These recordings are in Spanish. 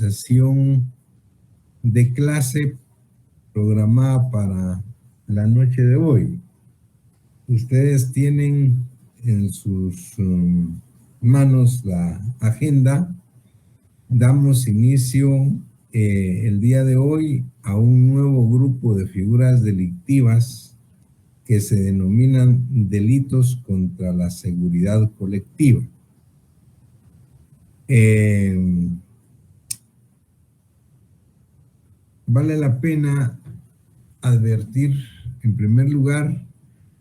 sesión de clase programada para la noche de hoy. Ustedes tienen en sus manos la agenda. Damos inicio el día de hoy a un nuevo grupo de figuras delictivas que se denominan delitos contra la seguridad colectiva. Vale la pena advertir, en primer lugar,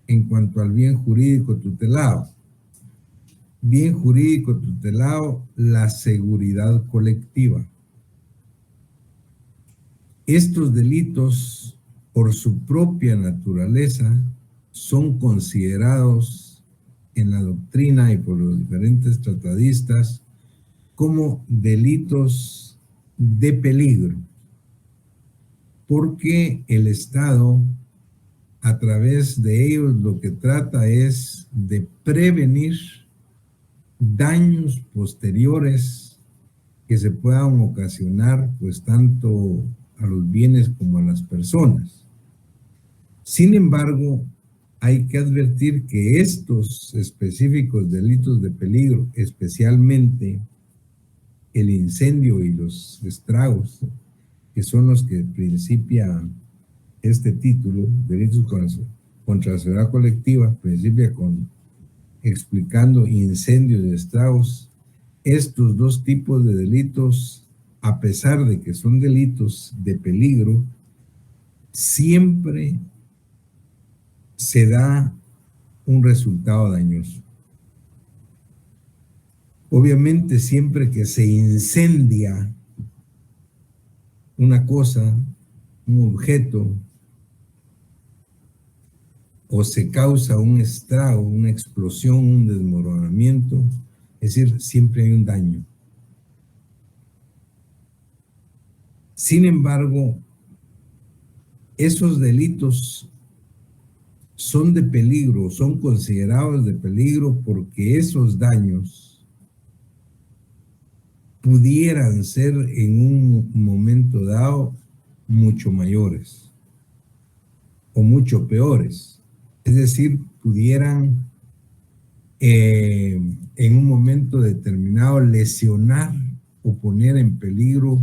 en cuanto al bien jurídico tutelado. Bien jurídico tutelado, la seguridad colectiva. Estos delitos, por su propia naturaleza, son considerados en la doctrina y por los diferentes tratadistas como delitos de peligro, porque el Estado, a través de ellos, lo que trata es de prevenir daños posteriores que se puedan ocasionar, pues, tanto a los bienes como a las personas. Sin embargo, hay que advertir que estos específicos delitos de peligro, especialmente el incendio y los estragos, que son los que principia este título, delitos contra la seguridad colectiva, principia explicando incendios y estragos. Estos dos tipos de delitos, a pesar de que son delitos de peligro, siempre se da un resultado dañoso. Obviamente, siempre que se incendia una cosa, un objeto, o se causa un estrago, una explosión, un desmoronamiento, es decir, siempre hay un daño. Sin embargo, esos delitos son de peligro, son considerados de peligro porque esos daños pudieran ser en un momento dado mucho mayores o mucho peores. Es decir, pudieran en un momento determinado lesionar o poner en peligro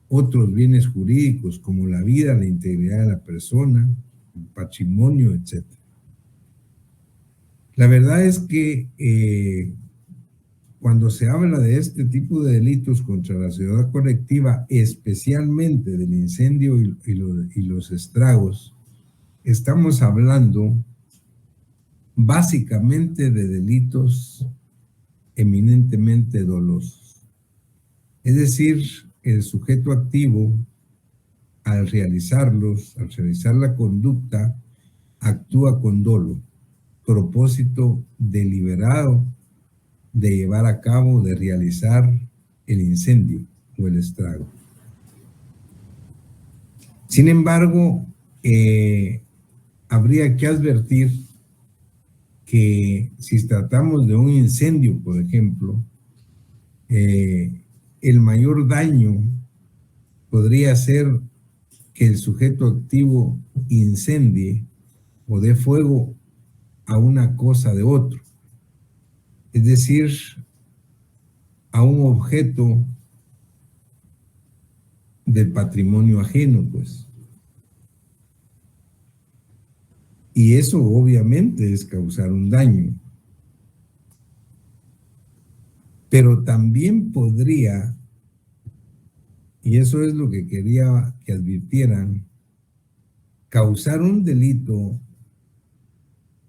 otros bienes jurídicos como la vida, la integridad de la persona, el patrimonio, etc. La verdad es que cuando se habla de este tipo de delitos contra la seguridad colectiva, especialmente del incendio y los estragos, estamos hablando básicamente de delitos eminentemente dolosos. Es decir, el sujeto activo, al realizar la conducta, actúa con dolo, propósito deliberado de llevar a cabo, de realizar el incendio o el estrago. Sin embargo, habría que advertir que si tratamos de un incendio, por ejemplo, el mayor daño podría ser que el sujeto activo incendie o dé fuego a una cosa de otro, es decir, a un objeto del patrimonio ajeno, pues. Y eso obviamente es causar un daño. Pero también podría, y eso es lo que quería que advirtieran, causar un delito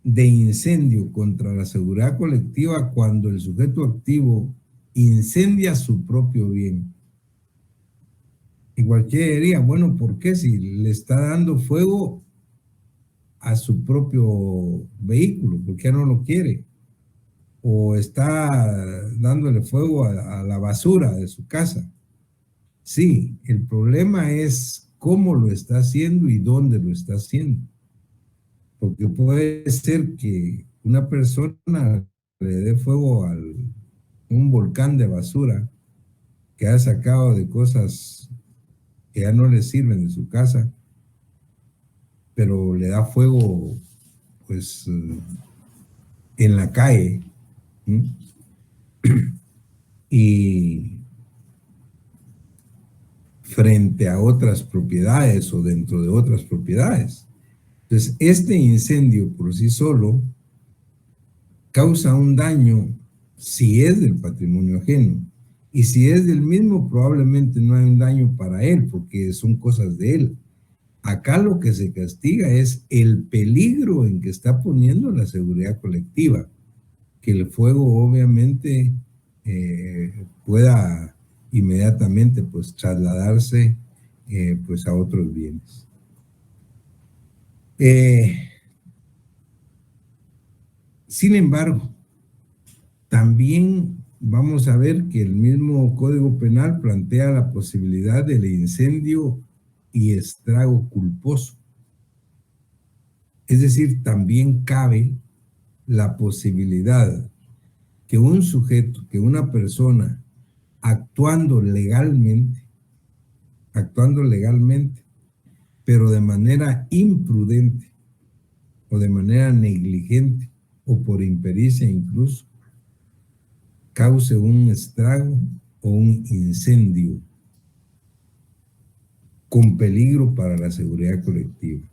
de incendio contra la seguridad colectiva cuando el sujeto activo incendia su propio bien. Y cualquiera diría, bueno, ¿por qué? Si le está dando fuego a su propio vehículo, ¿por qué no lo quiere? O está dándole fuego a la basura de su casa. Sí, el problema es cómo lo está haciendo y dónde lo está haciendo. Porque puede ser que una persona le dé fuego a un volcán de basura que ha sacado de cosas que ya no le sirven de su casa, pero le da fuego, pues, en la calle, ¿sí? Y frente a otras propiedades o dentro de otras propiedades. Entonces, este incendio por sí solo causa un daño si es del patrimonio ajeno. Y si es del mismo, probablemente no hay un daño para él, porque son cosas de él. Acá lo que se castiga es el peligro en que está poniendo la seguridad colectiva, que el fuego obviamente pueda inmediatamente pues trasladarse pues a otros bienes. Sin embargo, también vamos a ver que el mismo Código Penal plantea la posibilidad del incendio y estrago culposo. Es decir, también cabe la posibilidad que un sujeto, que una persona actuando legalmente, pero de manera imprudente o de manera negligente o por impericia incluso, cause un estrago o un incendio con peligro para la seguridad colectiva.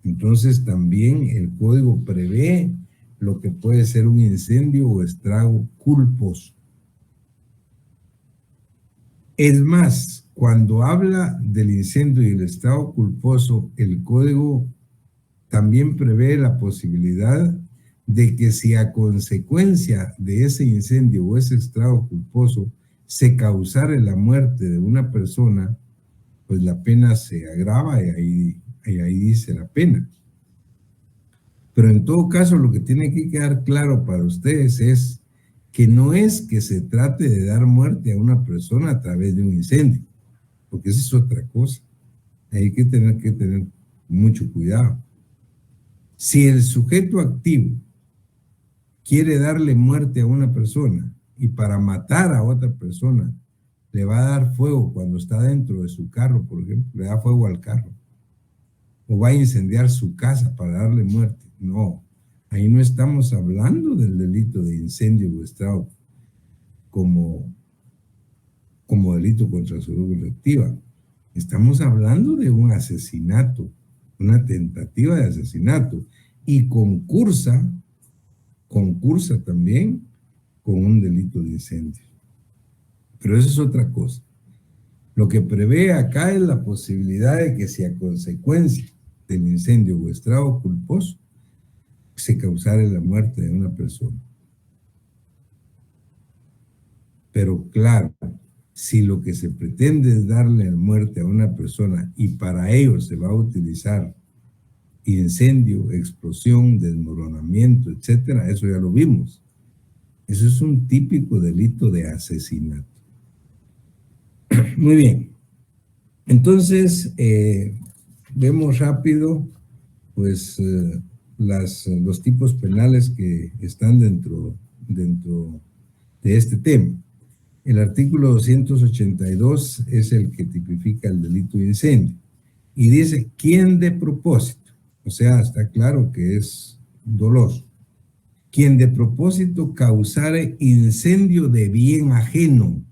Entonces también el código prevé lo que puede ser un incendio o estrago culposo. Es más, cuando habla del incendio y el estrago culposo, el código también prevé la posibilidad de que si a consecuencia de ese incendio o ese estrago culposo se causara la muerte de una persona, pues la pena se agrava y ahí dice la pena. Pero en todo caso, lo que tiene que quedar claro para ustedes es que no es que se trate de dar muerte a una persona a través de un incendio, porque eso es otra cosa. Hay que tener mucho cuidado. Si el sujeto activo quiere darle muerte a una persona y para matar a otra persona le va a dar fuego cuando está dentro de su carro, por ejemplo, le da fuego al carro, o va a incendiar su casa para darle muerte, no. Ahí no estamos hablando del delito de incendio o estrago como delito contra la salud colectiva. Estamos hablando de un asesinato, una tentativa de asesinato, y concursa también con un delito de incendio. Pero eso es otra cosa. Lo que prevé acá es la posibilidad de que si a consecuencia del incendio o estrago culposo se causara la muerte de una persona. Pero claro, si lo que se pretende es darle la muerte a una persona y para ello se va a utilizar incendio, explosión, desmoronamiento, etcétera, eso ya lo vimos. Eso es un típico delito de asesinato. Muy bien. Entonces, vemos rápido, pues, los tipos penales que están dentro de este tema. El artículo 282 es el que tipifica el delito de incendio. Y dice, ¿quién de propósito? O sea, está claro que es doloso. Quien de propósito causare incendio de bien ajeno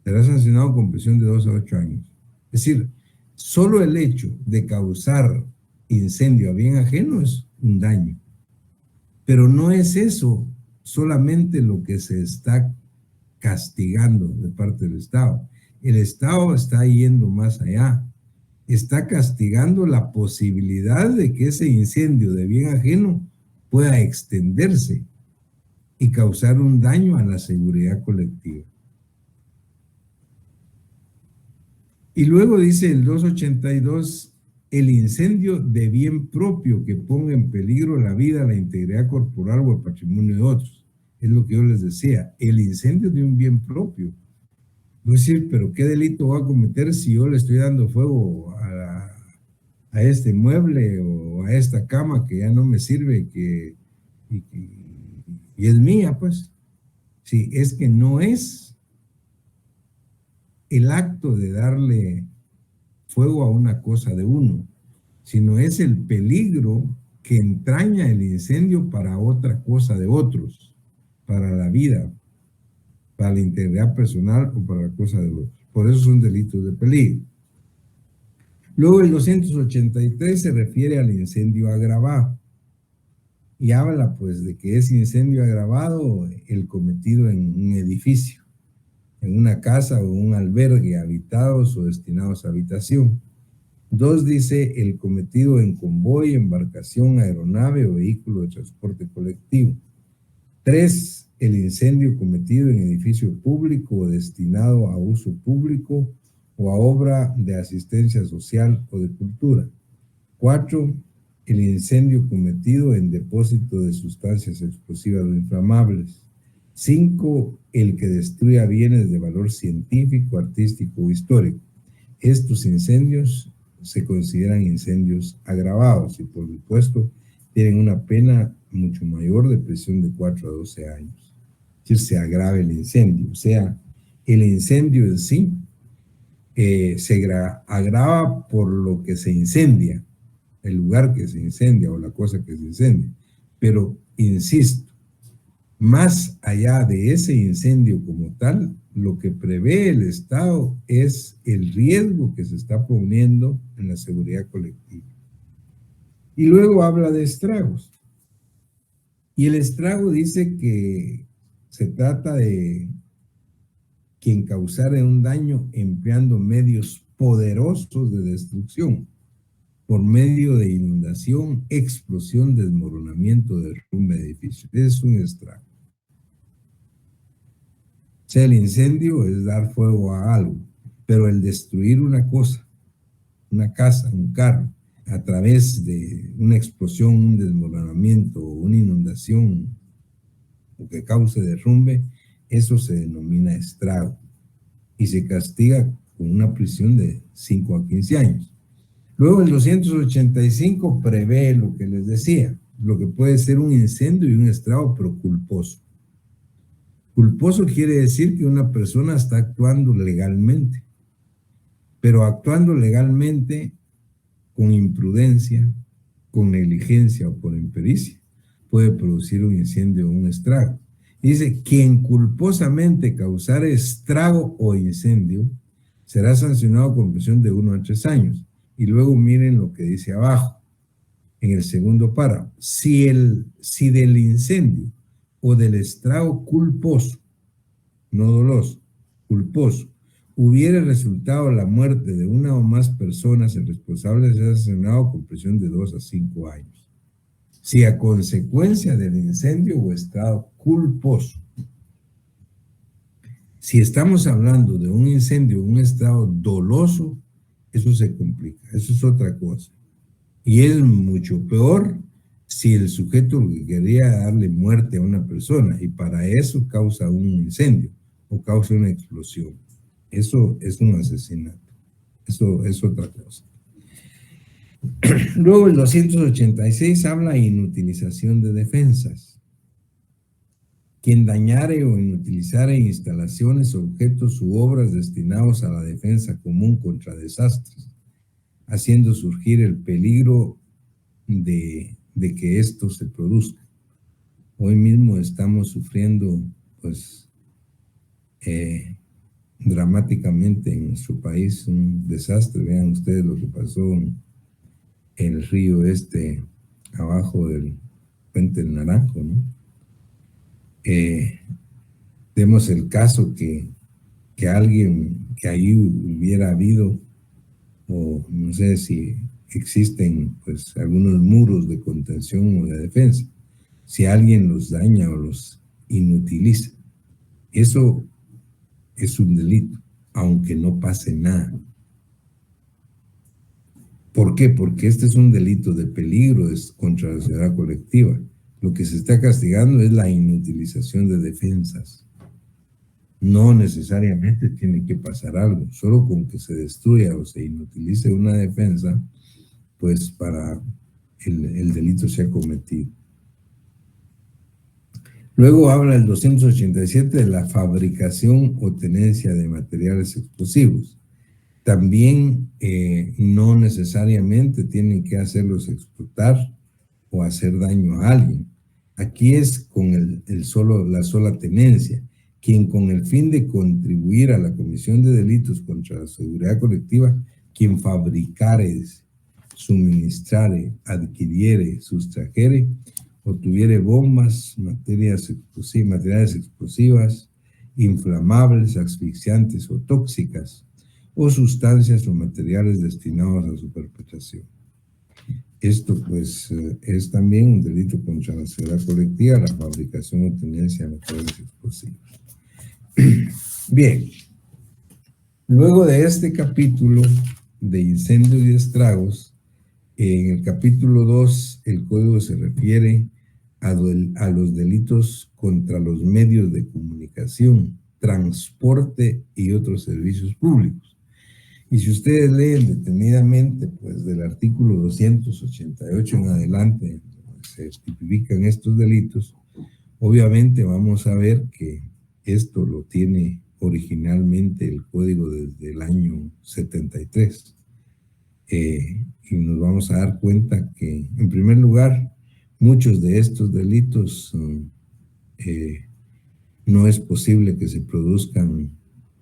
será sancionado con prisión de 2 a 8 años. Es decir, solo el hecho de causar incendio a bien ajeno es un daño. Pero no es eso solamente lo que se está castigando de parte del Estado. El Estado está yendo más allá. Está castigando la posibilidad de que ese incendio de bien ajeno pueda extenderse y causar un daño a la seguridad colectiva. Y luego dice el 282, el incendio de bien propio que ponga en peligro la vida, la integridad corporal o el patrimonio de otros. Es lo que yo les decía, el incendio de un bien propio. No es decir, pero ¿qué delito va a cometer si yo le estoy dando fuego a este mueble o a esta cama que ya no me sirve y es mía, pues? Sí, es que no es el acto de darle fuego a una cosa de uno, sino es el peligro que entraña el incendio para otra cosa de otros, para la vida, para la integridad personal o para la cosa de otros. Por eso son delitos de peligro. Luego el 283 se refiere al incendio agravado y habla pues de que es incendio agravado el cometido en un edificio, en una casa o un albergue habitados o destinados a habitación. 2 dice el cometido en convoy, embarcación, aeronave o vehículo de transporte colectivo. 3, el incendio cometido en edificio público o destinado a uso público o a obra de asistencia social o de cultura. 4, el incendio cometido en depósito de sustancias explosivas o inflamables. 5, el que destruya bienes de valor científico, artístico o histórico. Estos incendios se consideran incendios agravados y por supuesto tienen una pena mucho mayor de prisión de 4 a 12 años. Es decir, se agrava el incendio, o sea, el incendio en sí se agrava por lo que se incendia, el lugar que se incendia o la cosa que se incendia. Pero, insisto, más allá de ese incendio como tal, lo que prevé el Estado es el riesgo que se está poniendo en la seguridad colectiva. Y luego habla de estragos. Y el estrago dice que se trata de quien causare un daño empleando medios poderosos de destrucción por medio de inundación, explosión, desmoronamiento, derrumbe de edificios. Es un estrago. O sea, el incendio es dar fuego a algo, pero el destruir una cosa, una casa, un carro, a través de una explosión, un desmoronamiento o una inundación o que cause derrumbe, eso se denomina estrago y se castiga con una prisión de 5 a 15 años. Luego el 285 prevé lo que les decía, lo que puede ser un incendio y un estrago, pero culposo. Culposo quiere decir que una persona está actuando legalmente, pero actuando legalmente con imprudencia, con negligencia o por impericia, puede producir un incendio o un estrago. Dice, quien culposamente causare estrago o incendio será sancionado con prisión de 1 a 3 años. Y luego miren lo que dice abajo, en el segundo párrafo. Si del incendio o del estrago culposo, no doloso, culposo, hubiera resultado la muerte de una o más personas, el responsable será sancionado con prisión de 2 a 5 años. Si a consecuencia del incendio o estrago culposo. Si estamos hablando de un incendio o un estrago doloso, eso se complica, eso es otra cosa. Y es mucho peor si el sujeto quería darle muerte a una persona y para eso causa un incendio o causa una explosión. Eso es un asesinato. Eso es otra cosa. Luego el 286 habla de inutilización de defensas. Quien dañare o inutilizare instalaciones, objetos u obras destinados a la defensa común contra desastres, haciendo surgir el peligro de que esto se produzca. Hoy mismo estamos sufriendo, pues, dramáticamente en nuestro país un desastre. Vean ustedes lo que pasó en el río abajo del Puente del Naranjo, ¿no? Vemos el caso que alguien que ahí hubiera habido, o no sé si existen pues algunos muros de contención o de defensa, si alguien los daña o los inutiliza, eso es un delito, aunque no pase nada. ¿Por qué? Porque este es un delito de peligro, es contra la seguridad colectiva. Lo que se está castigando es la inutilización de defensas. No necesariamente tiene que pasar algo, solo con que se destruya o se inutilice una defensa, pues para el delito se ha cometido. Luego habla el 287 de la fabricación o tenencia de materiales explosivos. También no necesariamente tienen que hacerlos explotar o hacer daño a alguien. Aquí es con la sola tenencia, quien con el fin de contribuir a la comisión de delitos contra la seguridad colectiva, quien fabricare, suministrare, adquiriere, sustrajere o tuviere bombas, materiales explosivas, inflamables, asfixiantes o tóxicas, o sustancias o materiales destinados a su perpetración. Esto pues es también un delito contra la seguridad colectiva, la fabricación o tenencia de materiales explosivos. Bien, luego de este capítulo de incendios y estragos, en el capítulo 2 el código se refiere a los delitos contra los medios de comunicación, transporte y otros servicios públicos. Y si ustedes leen detenidamente, pues del artículo 288 en adelante, se tipifican estos delitos, obviamente vamos a ver que esto lo tiene originalmente el código desde el año 73. Y nos vamos a dar cuenta que, en primer lugar, muchos de estos delitos no es posible que se produzcan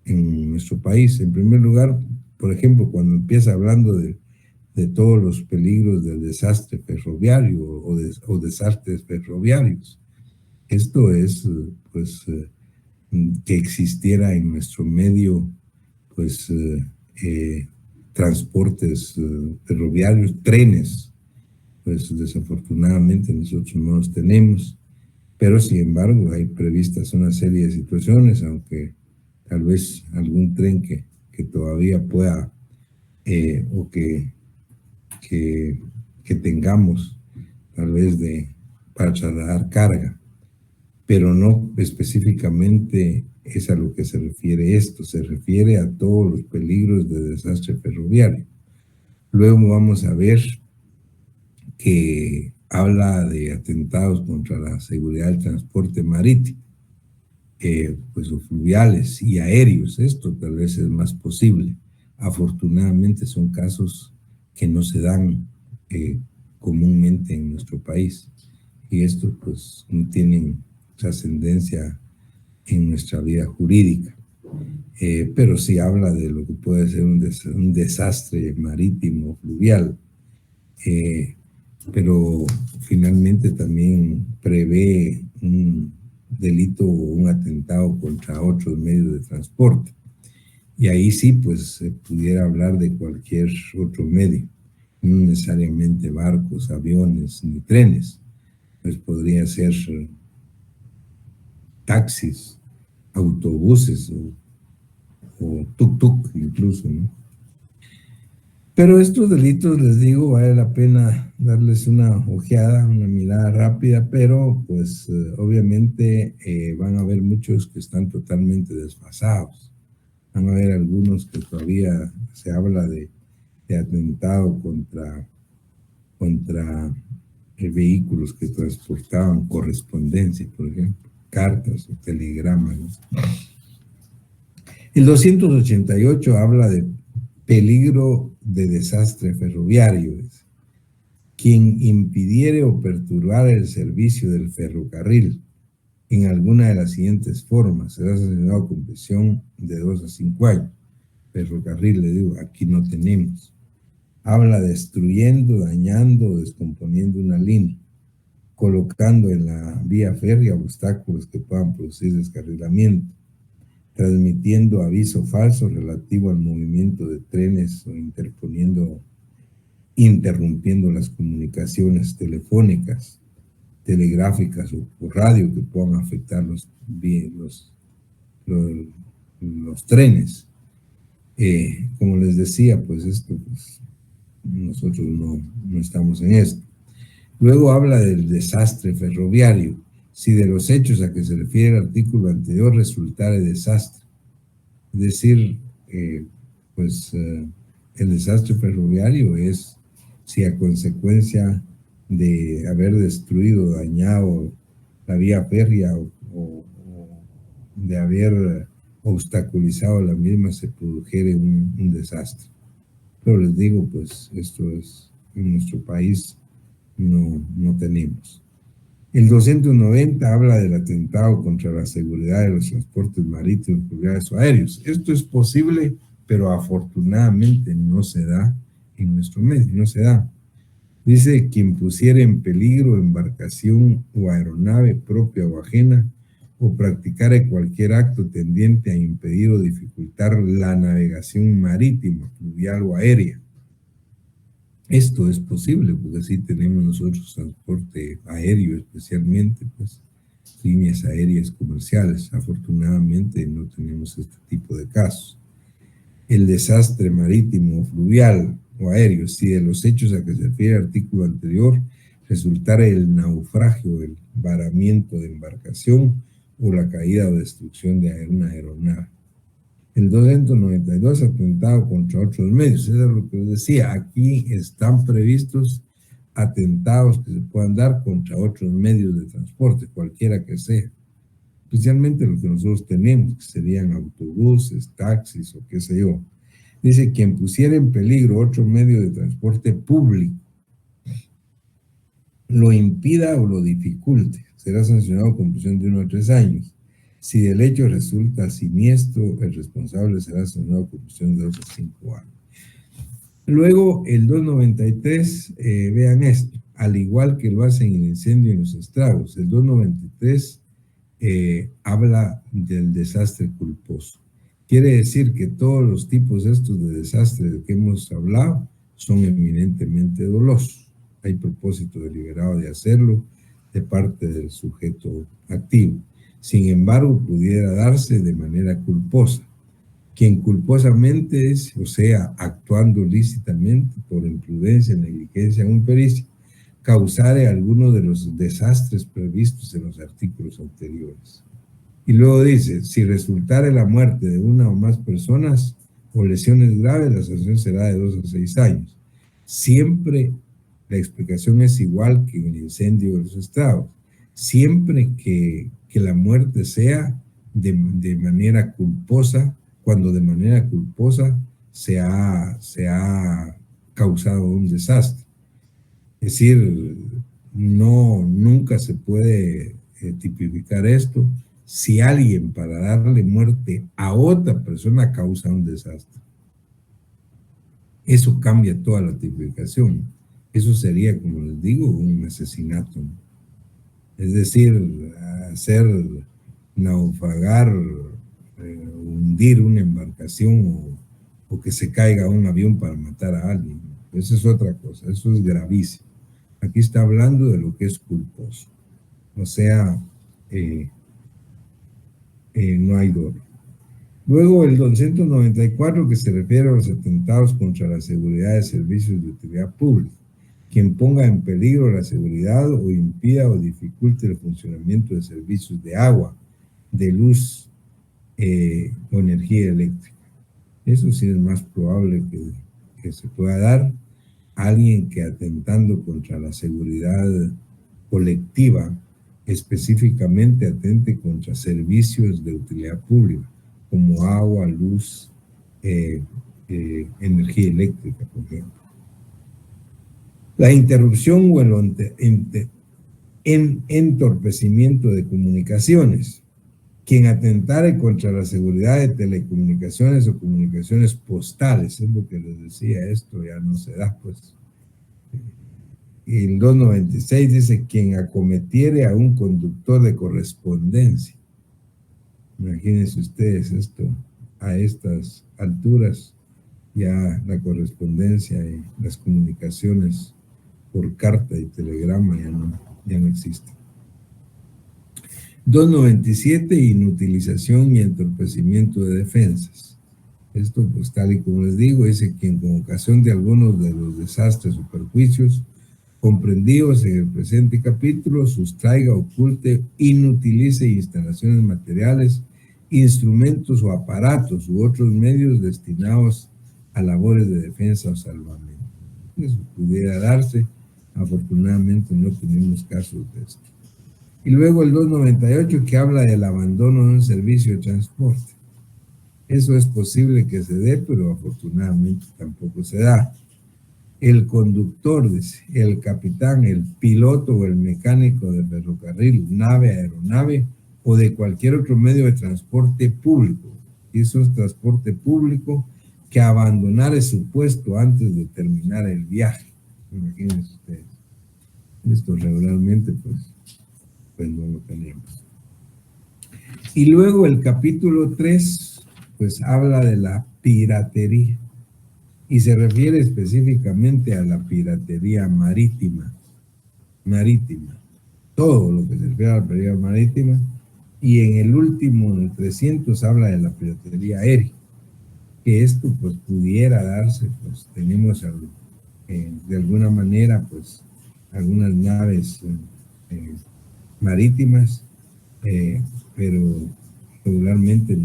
en nuestro país. En primer lugar, por ejemplo, cuando empieza hablando de todos los peligros del desastre ferroviario o desastres ferroviarios, esto es, pues, que existiera en nuestro medio, pues, transportes ferroviarios, trenes, pues desafortunadamente nosotros no los tenemos, pero sin embargo hay previstas una serie de situaciones, aunque tal vez algún tren que todavía pueda o que tengamos tal vez para trasladar carga, pero no específicamente es a lo que se refiere esto, se refiere a todos los peligros de desastre ferroviario. Luego vamos a ver que habla de atentados contra la seguridad del transporte marítimo, pues o fluviales y aéreos. Esto tal vez es más posible. Afortunadamente son casos que no se dan comúnmente en nuestro país, y estos pues no tienen trascendencia en nuestra vida jurídica. Pero sí habla de lo que puede ser un desastre marítimo fluvial, pero finalmente también prevé un delito o un atentado contra otros medios de transporte. Y ahí sí, pues se pudiera hablar de cualquier otro medio, no necesariamente barcos, aviones ni trenes, pues podría ser taxis, autobuses o tuk-tuk incluso, ¿no? Pero estos delitos, les digo, vale la pena darles una ojeada, una mirada rápida, pero pues obviamente van a haber muchos que están totalmente desfasados. Van a haber algunos que todavía se habla de atentado contra vehículos que transportaban correspondencia, por ejemplo, cartas o telegramas, ¿no? El 288 habla de peligro de desastre ferroviario. Quien impidiere o perturbar el servicio del ferrocarril en alguna de las siguientes formas será sancionado con prisión de 2 a 5 años. Ferrocarril, le digo, aquí no tenemos. Habla destruyendo, dañando, descomponiendo una línea, colocando en la vía férrea obstáculos que puedan producir descarrilamiento, transmitiendo aviso falso relativo al movimiento de trenes o interrumpiendo las comunicaciones telefónicas, telegráficas o radio que puedan afectar los trenes. Como les decía, pues esto, pues, nosotros no estamos en esto. Luego habla del desastre ferroviario. Si de los hechos a que se refiere el artículo anterior resultare desastre, es decir, pues el desastre ferroviario es si a consecuencia de haber destruido, dañado la vía férrea o de haber obstaculizado la misma se produjera un desastre. Pero les digo, pues esto es en nuestro país no tenemos. El 290 habla del atentado contra la seguridad de los transportes marítimos, fluviales o aéreos. Esto es posible, pero afortunadamente no se da en nuestro medio, no se da. Dice, quien pusiera en peligro embarcación o aeronave propia o ajena, o practicara cualquier acto tendiente a impedir o dificultar la navegación marítima, fluvial o aérea. Esto es posible porque sí tenemos nosotros transporte aéreo, especialmente, pues líneas aéreas comerciales. Afortunadamente no tenemos este tipo de casos. El desastre marítimo, fluvial o aéreo, si de los hechos a que se refiere el artículo anterior resultara el naufragio, el varamiento de embarcación o la caída o destrucción de una aeronave. El 292, atentado contra otros medios. Eso es lo que les decía. Aquí están previstos atentados que se puedan dar contra otros medios de transporte, cualquiera que sea. Especialmente los que nosotros tenemos, que serían autobuses, taxis o qué sé yo. Dice, quien pusiera en peligro otro medio de transporte público, lo impida o lo dificulte, será sancionado con prisión de 1 a 3 años. Si del hecho resulta siniestro, el responsable será sancionado con prisión de 2 a 5 años. Luego, el 293, vean esto, al igual que lo hace en el incendio y en los estragos, el 293 habla del desastre culposo. Quiere decir que todos los tipos estos de desastre de que hemos hablado son eminentemente dolosos. Hay propósito deliberado de hacerlo de parte del sujeto activo. Sin embargo, pudiera darse de manera culposa. Quien culposamente es, o sea, actuando lícitamente por imprudencia, negligencia o impericia, causare alguno de los desastres previstos en los artículos anteriores. Y luego dice, si resultare la muerte de una o más personas o lesiones graves, la sanción será de 2 a 6 años. Siempre la explicación es igual que en el incendio de los estragos. Siempre que la muerte sea de manera culposa, cuando de manera culposa se ha causado un desastre. Es decir, nunca se puede tipificar esto si alguien para darle muerte a otra persona causa un desastre. Eso cambia toda la tipificación. Eso sería, como les digo, un asesinato. Es decir, hacer naufragar, hundir una embarcación o que se caiga un avión para matar a alguien. Eso es otra cosa, eso es gravísimo. Aquí está hablando de lo que es culposo. O sea, no hay dolo. Luego el 294 que se refiere a los atentados contra la seguridad de servicios de utilidad pública. Quien ponga en peligro la seguridad o impida o dificulte el funcionamiento de servicios de agua, de luz o energía eléctrica. Eso sí es más probable que se pueda dar a alguien que atentando contra la seguridad colectiva, específicamente atente contra servicios de utilidad pública, como agua, luz, energía eléctrica, por ejemplo. La interrupción o el entorpecimiento de comunicaciones. Quien atentare contra la seguridad de telecomunicaciones o comunicaciones postales, es lo que les decía, esto ya no se da, pues. Y el 296 dice, quien acometiere a un conductor de correspondencia. Imagínense ustedes esto, a estas alturas, ya la correspondencia y las comunicaciones por carta y telegrama ya no existen. 297, inutilización y entorpecimiento de defensas. Esto, pues tal y como les digo, dice quien con ocasión de algunos de los desastres o perjuicios comprendidos en el presente capítulo sustraiga, oculte, inutilice instalaciones materiales, instrumentos o aparatos u otros medios destinados a labores de defensa o salvamento. Eso pudiera darse, afortunadamente no tenemos casos de esto. Y luego el 298 que habla del abandono de un servicio de transporte. Eso es posible que se dé, pero afortunadamente tampoco se da. El conductor, el capitán, el piloto o el mecánico de ferrocarril, nave, aeronave o de cualquier otro medio de transporte público. Y eso es transporte público que abandonare su puesto antes de terminar el viaje. Imagínense ustedes. Esto regularmente pues no lo tenemos. Y luego el capítulo 3 pues habla de la piratería. Y se refiere específicamente a la piratería marítima. Todo lo que se refiere a la piratería marítima. Y en el último, en el 300, habla de la piratería aérea. Que esto pues pudiera darse, pues tenemos de alguna manera pues algunas naves marítimas, pero regularmente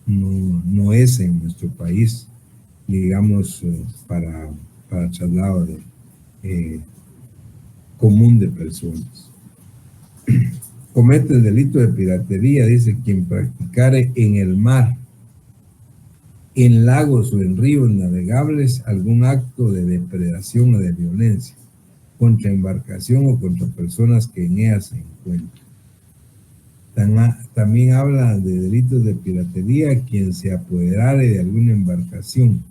no es en nuestro país, digamos, para traslado común de personas. Comete el delito de piratería, dice, quien practicare en el mar, en lagos o en ríos navegables algún acto de depredación o de violencia contra embarcación o contra personas que en ellas se encuentran. También habla de delitos de piratería quien se apoderare de alguna embarcación,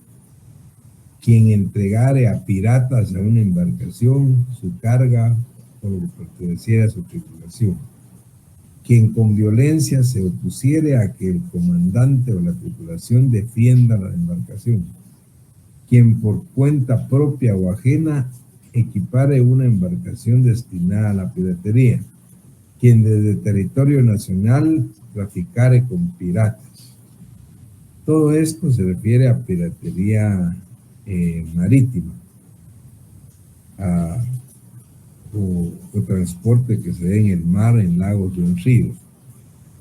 quien entregare a piratas a una embarcación su carga o lo que perteneciera a su tripulación, quien con violencia se opusiere a que el comandante o la tripulación defienda la embarcación, quien por cuenta propia o ajena equipare una embarcación destinada a la piratería, quien desde territorio nacional traficare con piratas. Todo esto se refiere a piratería marítima o transporte que se dé en el mar, en lagos o en ríos.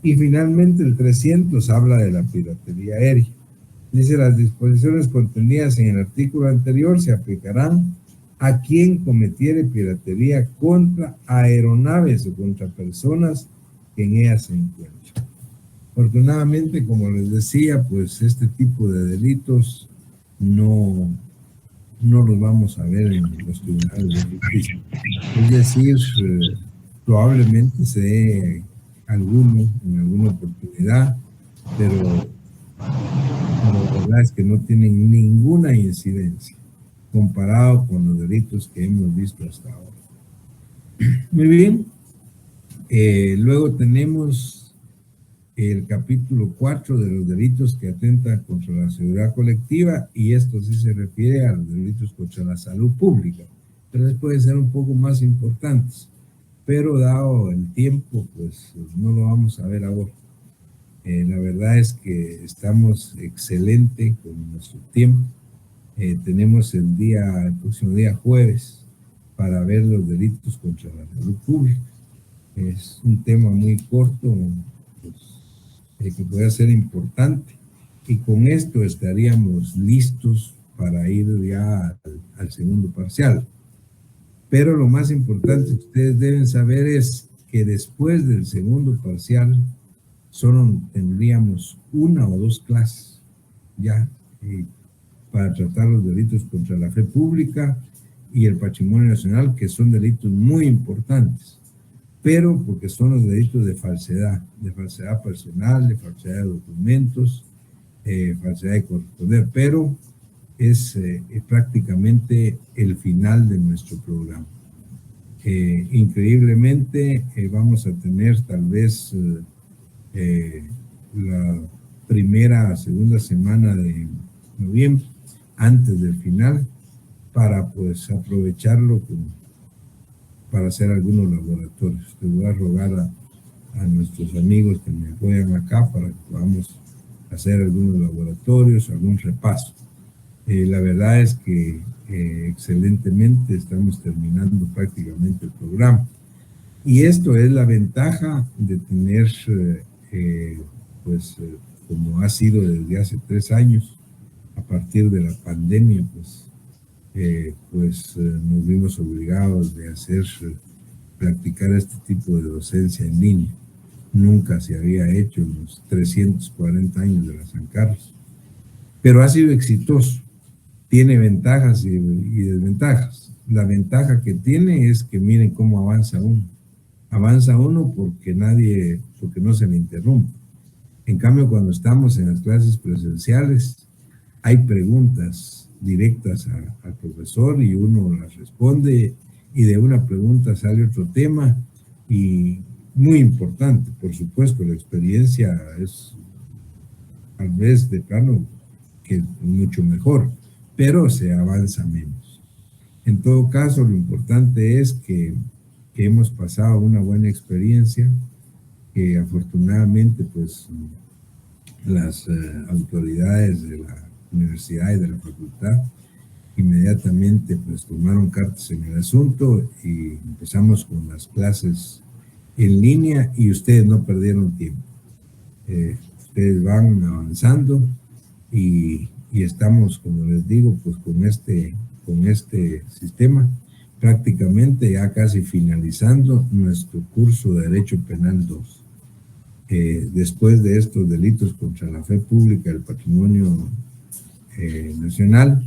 Y finalmente el 300 habla de la piratería aérea. Dice, las disposiciones contenidas en el artículo anterior se aplicarán a quien cometiere piratería contra aeronaves o contra personas que en ellas se encuentran. Afortunadamente, como les decía, pues este tipo de delitos no los vamos a ver en los tribunales de justicia. Es decir, probablemente se dé alguno en alguna oportunidad, pero la verdad es que no tienen ninguna incidencia comparado con los delitos que hemos visto hasta ahora. Muy bien. Luego tenemos el capítulo 4 de los delitos que atentan contra la seguridad colectiva, y esto sí se refiere a los delitos contra la salud pública, pero pueden ser un poco más importantes, pero dado el tiempo, pues no lo vamos a ver ahora. La verdad es que estamos excelente con nuestro tiempo. Tenemos el próximo día jueves para ver los delitos contra la salud pública. Es un tema muy corto, pues, que puede ser importante, y con esto estaríamos listos para ir ya al segundo parcial. Pero lo más importante que ustedes deben saber es que después del segundo parcial solo tendríamos una o dos clases ya para tratar los delitos contra la fe pública y el patrimonio nacional, que son delitos muy importantes, pero porque son los delitos de falsedad personal, de falsedad de documentos, falsedad de corresponder, pero es prácticamente el final de nuestro programa. Increíblemente vamos a tener tal vez la segunda semana de noviembre, antes del final, para pues aprovecharlo para hacer algunos laboratorios. Les voy a rogar a nuestros amigos que me apoyan acá para que podamos hacer algunos laboratorios, algún repaso. La verdad es que excelentemente estamos terminando prácticamente el programa. Y esto es la ventaja de tener, como ha sido desde hace 3 años, a partir de la pandemia, nos vimos obligados de hacer practicar este tipo de docencia en línea. Nunca se había hecho en los 340 años de la San Carlos, pero ha sido exitoso. Tiene ventajas y desventajas. La ventaja que tiene es que miren cómo avanza uno. Avanza uno porque no se le interrumpe. En cambio, cuando estamos en las clases presenciales, hay preguntas directas al profesor y uno las responde, y de una pregunta sale otro tema, y muy importante, por supuesto, la experiencia es tal vez de plano que mucho mejor, pero se avanza menos. En todo caso, lo importante es que hemos pasado una buena experiencia, que afortunadamente pues las autoridades de la universidad y de la facultad inmediatamente pues tomaron cartas en el asunto y empezamos con las clases en línea, y ustedes no perdieron tiempo. Ustedes van avanzando y estamos, como les digo, pues con este sistema prácticamente ya casi finalizando nuestro curso de Derecho Penal 2. Después de estos delitos contra la fe pública, el patrimonio nacional,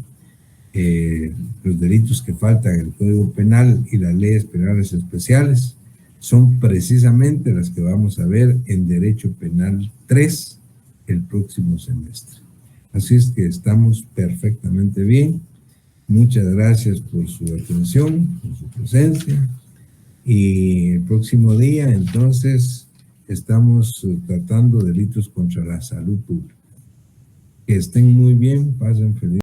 los delitos que faltan en el Código Penal y las leyes penales especiales son precisamente las que vamos a ver en Derecho Penal 3 el próximo semestre. Así es que estamos perfectamente bien. Muchas gracias por su atención, por su presencia. Y el próximo día, entonces, estamos tratando delitos contra la salud pública. Que estén muy bien, pasen feliz.